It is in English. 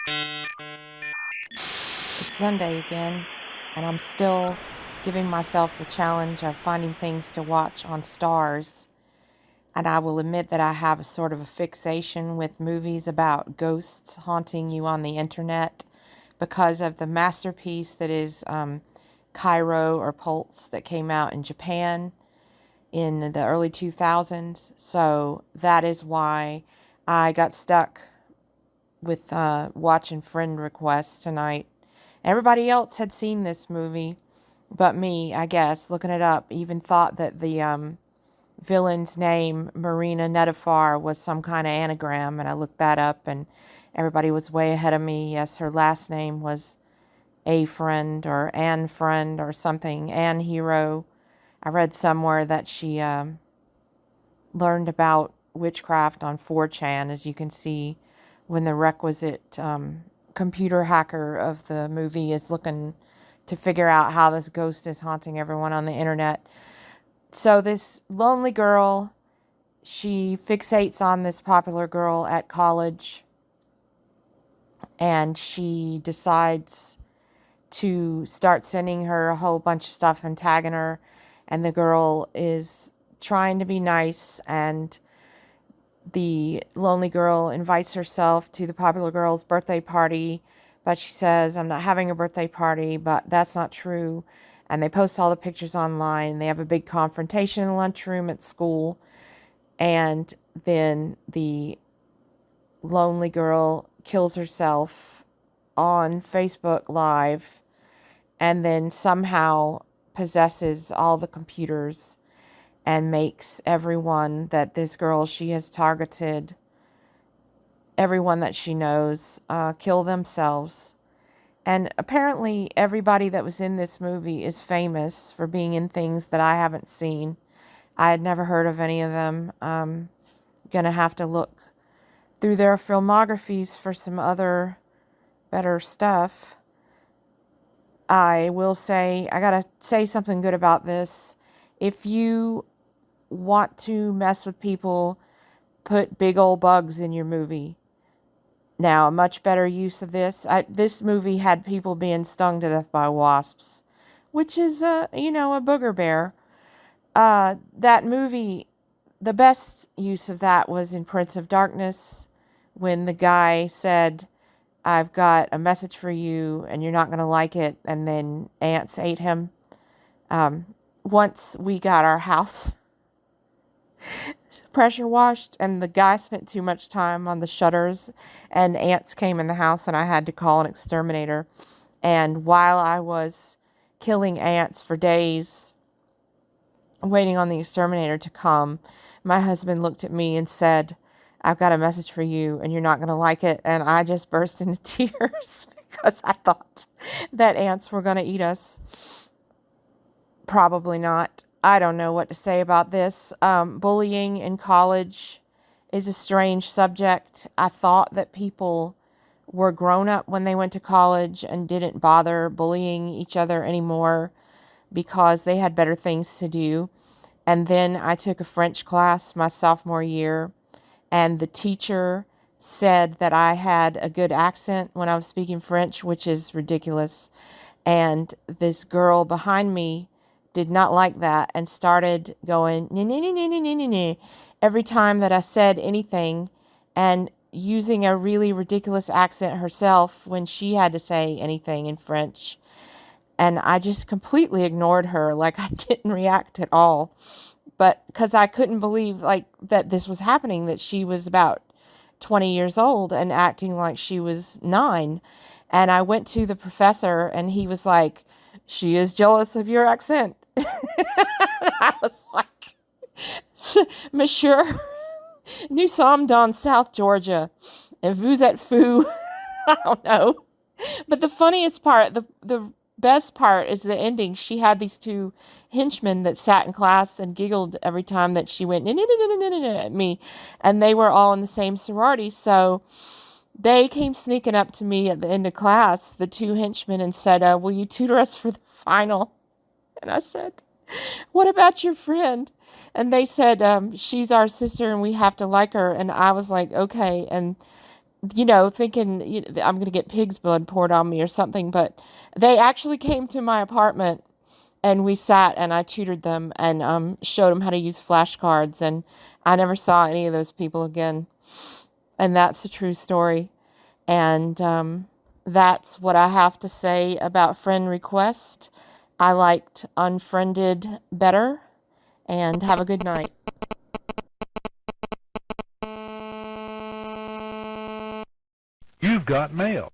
It's Sunday again, and I'm still giving myself the challenge of finding things to watch on Stars. And I will admit that I have a sort of a fixation with movies about ghosts haunting you on the internet because of the masterpiece that is Cairo or Pulse that came out in Japan in the early 2000s. So that is why I got stuck with watching friend requests tonight. Everybody else had seen this movie, but me, I guess, looking it up, even thought that the villain's name, Marina Netafar, was some kind of anagram, and I looked that up, and everybody was way ahead of me. Yes, her last name was A Friend or Anne Friend or something, Anne Hero. I read somewhere that she learned about witchcraft on 4chan, as you can see, when the requisite computer hacker of the movie is looking to figure out how this ghost is haunting everyone on the internet. So this lonely girl, she fixates on this popular girl at college, and she decides to start sending her a whole bunch of stuff and tagging her, and the girl is trying to be nice, and the lonely girl invites herself to the popular girl's birthday party, but she says, I'm not having a birthday party, but that's not true. And they post all the pictures online. They have a big confrontation in the lunchroom at school. And then the lonely girl kills herself on Facebook Live and then somehow possesses all the computers and makes everyone that this girl she has targeted, everyone that she knows, kill themselves. And apparently everybody that was in this movie is famous for being in things that I haven't seen. I had never heard of any of them. Gonna have to look through their filmographies for some other better stuff. I will say, I gotta say something good about this. If you want to mess with people, put big old bugs in your movie. Now, a much better use of this movie had people being stung to death by wasps, which is, a booger bear. That movie, the best use of that was in Prince of Darkness, when the guy said, I've got a message for you, and you're not going to like it, and then ants ate him. Once we got our house pressure washed, and the guy spent too much time on the shutters, and ants came in the house, and I had to call an exterminator. And while I was killing ants for days, waiting on the exterminator to come, my husband looked at me and said, I've got a message for you, and you're not going to like it. And I just burst into tears because I thought that ants were going to eat us. Probably not. I don't know what to say about this. Bullying in college is a strange subject. I thought that people were grown up when they went to college and didn't bother bullying each other anymore because they had better things to do. And then I took a French class my sophomore year, and the teacher said that I had a good accent when I was speaking French, which is ridiculous. And this girl behind me did not like that and started going every time that I said anything, and using a really ridiculous accent herself when she had to say anything in French. And I just completely ignored her, like I didn't react at all. But because I couldn't believe that this was happening, that she was about 20 years old and acting like she was 9. And I went to the professor, and he was like, she is jealous of your accent. I was like, Monsieur, nous sommes dans South Georgia, and vous êtes fou. I don't know. But the funniest part, the best part is the ending. She had these two henchmen that sat in class and giggled every time that she went at me, and they were all in the same sorority. So they came sneaking up to me at the end of class, the two henchmen, and said, will you tutor us for the final? And I said, what about your friend? And they said, she's our sister and we have to like her. And I was like, okay. And thinking I'm going to get pig's blood poured on me or something. But they actually came to my apartment and we sat and I tutored them and showed them how to use flashcards. And I never saw any of those people again. And that's a true story. And that's what I have to say about friend request. I liked Unfriended better. And have a good night. You've got mail.